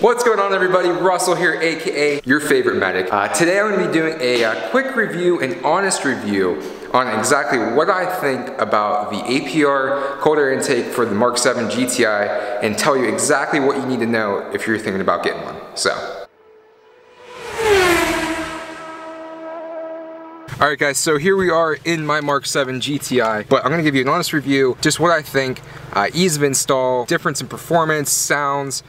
What's going on, everybody? Russell here, aka your favorite medic. Today I'm going to be doing a quick review and honest review on exactly what I think about the Apr cold air intake for the Mark 7 GTI and tell you exactly what you need to know if you're thinking about getting one. Alright guys, so here we are in my Mark 7 GTI, but I'm going to give you an honest review, just what I think, ease of install, difference in performance, sounds,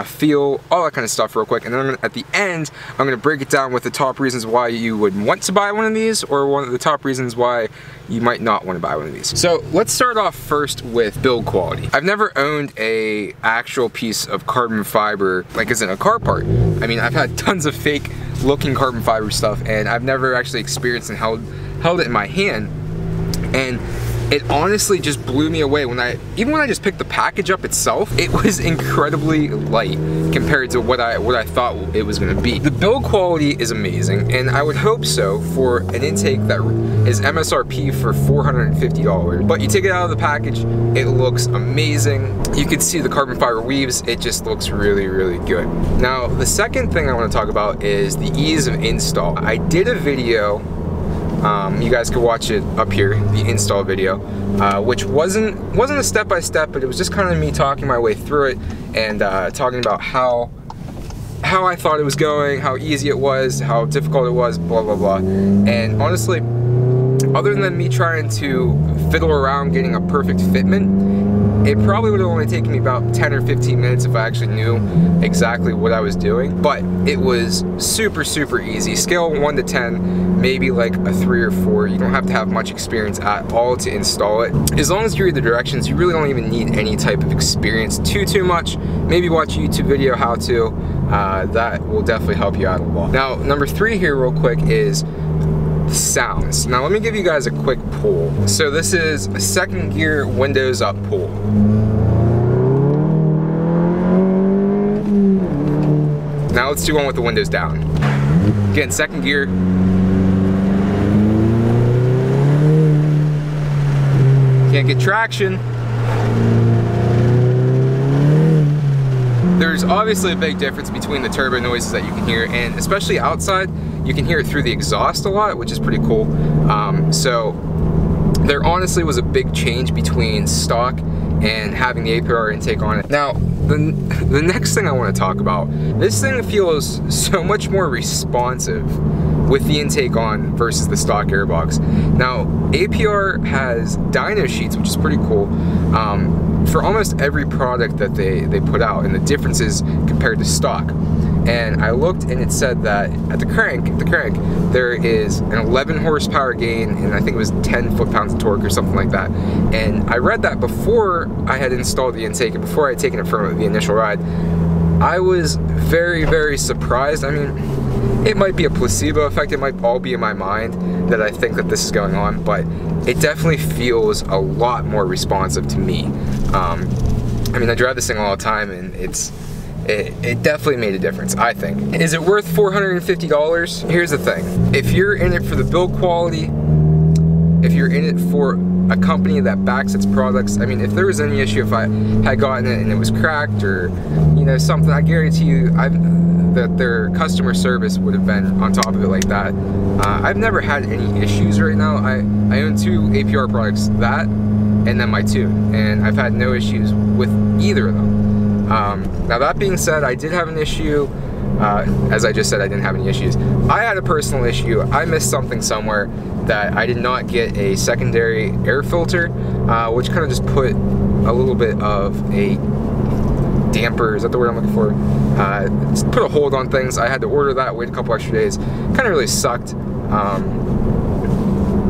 feel, all that kind of stuff real quick, and then at the end, I'm going to break it down with the top reasons why you would want to buy one of these, or one of the top reasons why you might not want to buy one of these. So let's start off first with build quality. I've never owned a actual piece of carbon fiber, like as in a car part. I mean, I've had tons of fake looking carbon fiber stuff, and I've never actually experienced and held it in my hand, and it honestly just blew me away even when I just picked the package up itself. It was incredibly light compared to what I thought it was going to be. The build quality is amazing, and I would hope so for an intake that is MSRP for $450. But you take it out of the package, it looks amazing. You can see the carbon fiber weaves. It just looks really, really good. Now, the second thing I want to talk about is the ease of install. I did a video. You guys could watch it up here, the install video, which wasn't a step-by-step, but it was just kind of me talking my way through it and talking about how I thought it was going, how easy it was, how difficult it was, blah blah blah. And honestly, other than me trying to fiddle around getting a perfect fitment, it probably would have only taken me about 10 or 15 minutes if I actually knew exactly what I was doing. But it was super, super easy. Scale 1 to 10, maybe like a 3 or 4. You don't have to have much experience at all to install it. As long as you read the directions, you really don't even need any type of experience too much. Maybe watch a YouTube video how to. That will definitely help you out a lot. Now, number 3 here real quick is sounds. Now let me give you guys a quick pull. So this is a second gear windows up pull. Now let's do one with the windows down. Again, second gear. Can't get traction. There's obviously a big difference between the turbo noises that you can hear, and especially outside, you can hear it through the exhaust a lot, which is pretty cool. So there honestly was a big change between stock and having the Apr intake on it. Now, the next thing I want to talk about, this thing feels so much more responsive with the intake on versus the stock airbox. Now, Apr has dyno sheets, which is pretty cool, for almost every product that they put out, and the differences compared to stock. And I looked, and it said that at the crank, there is an 11 horsepower gain, and I think it was 10 foot-pounds of torque or something like that. And I read that before I had installed the intake and before I had taken it for the initial ride. I was very, very surprised. I mean, it might be a placebo effect, it might all be in my mind that I think that this is going on, but it definitely feels a lot more responsive to me. I mean, I drive this thing all the time, and it definitely made a difference, I think. Is it worth $450? Here's the thing. If you're in it for the build quality, if you're in it for a company that backs its products, I mean, if there was any issue, if I had gotten it and it was cracked or, you know, something, I guarantee you that their customer service would have been on top of it like that. I've never had any issues right now. I own 2 Apr products, that and then my tune, and I've had no issues with either of them. Now that being said, I did have an issue. As I just said, I didn't have any issues. I had a personal issue. I missed something somewhere that I did not get a secondary air filter, which kind of just put a little bit of a damper, is that the word I'm looking for? Just put a hold on things. I had to order that, wait a couple extra days. Kind of really sucked.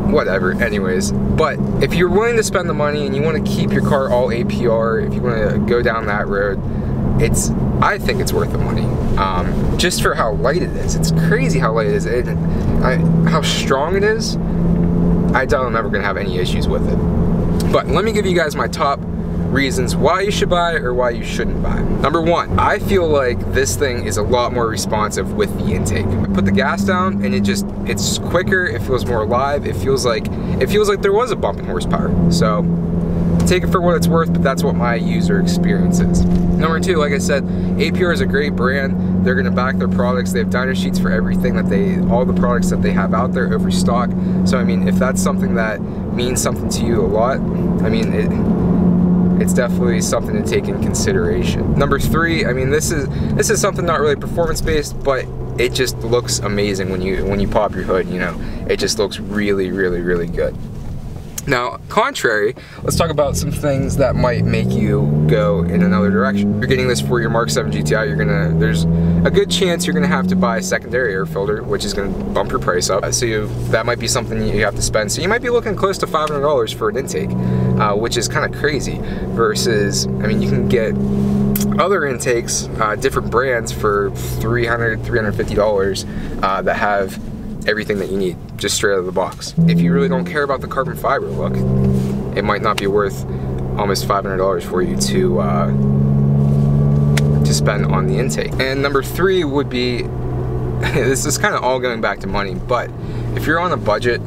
Whatever, anyways. But if you're willing to spend the money and you want to keep your car all Apr, if you want to go down that road, I think it's worth the money. Just for how light it is. It's crazy how light it is. How strong it is. I doubt I'm never going to have any issues with it. But let me give you guys my top reasons why you should buy or why you shouldn't buy. Number 1, I feel like this thing is a lot more responsive with the intake. I put the gas down and it's quicker, it feels more alive, it feels like there was a bump in horsepower. So take it for what it's worth, but that's what my user experience is. Number 2, like I said, Apr is a great brand. They're gonna back their products. They have diner sheets for everything all the products that they have out there, every stock. So I mean, if that's something that means something to you a lot, I mean, it's definitely something to take in consideration. Number 3, I mean, this is something not really performance based, but it just looks amazing when you pop your hood, you know. It just looks really, really, really good. Now, contrary, let's talk about some things that might make you go in another direction. You're getting this for your Mark 7 GTI, there's a good chance you're gonna have to buy a secondary air filter, which is gonna bump your price up. So that might be something you have to spend. So you might be looking close to $500 for an intake, which is kind of crazy. Versus, I mean, you can get other intakes, different brands for $300, $350 that have everything that you need, just straight out of the box. If you really don't care about the carbon fiber look, it might not be worth almost $500 for you to spend on the intake. And number 3 would be, this is kind of all going back to money, but if you're on a budget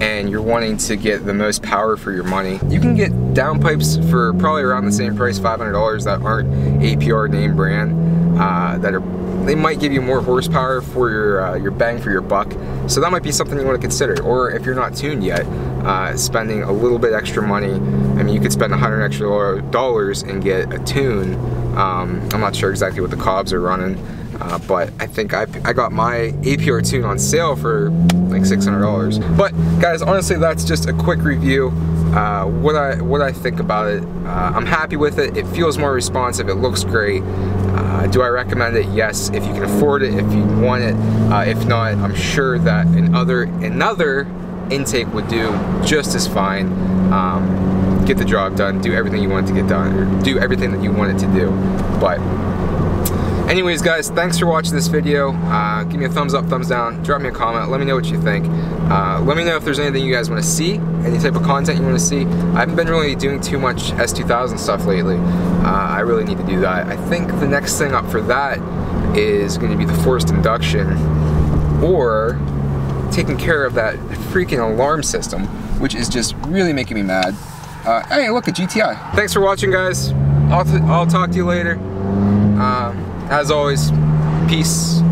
and you're wanting to get the most power for your money, you can get downpipes for probably around the same price, $500, that aren't Apr name brand, they might give you more horsepower for your bang for your buck. So that might be something you want to consider. Or if you're not tuned yet, spending a little bit extra money. I mean, you could spend $100 extra and get a tune. I'm not sure exactly what the Cobbs are running, but I think I got my Apr tune on sale for like $600. But guys, honestly, that's just a quick review. What I think about it. I'm happy with it. It feels more responsive. It looks great. Do I recommend it? Yes, if you can afford it, if you want it. If not, I'm sure that another intake would do just as fine. Get the job done, do everything you want it to get done, or do everything that you want it to do. But anyways, guys, thanks for watching this video. Give me a thumbs up, thumbs down, drop me a comment, let me know what you think. Let me know if there's anything you guys want to see, any type of content you want to see. I haven't been really doing too much S2000 stuff lately. I really need to do that. I think the next thing up for that is going to be the forced induction, or taking care of that freaking alarm system, which is just really making me mad. Hey, look, a GTI. Thanks for watching, guys. I'll talk to you later. As always, peace.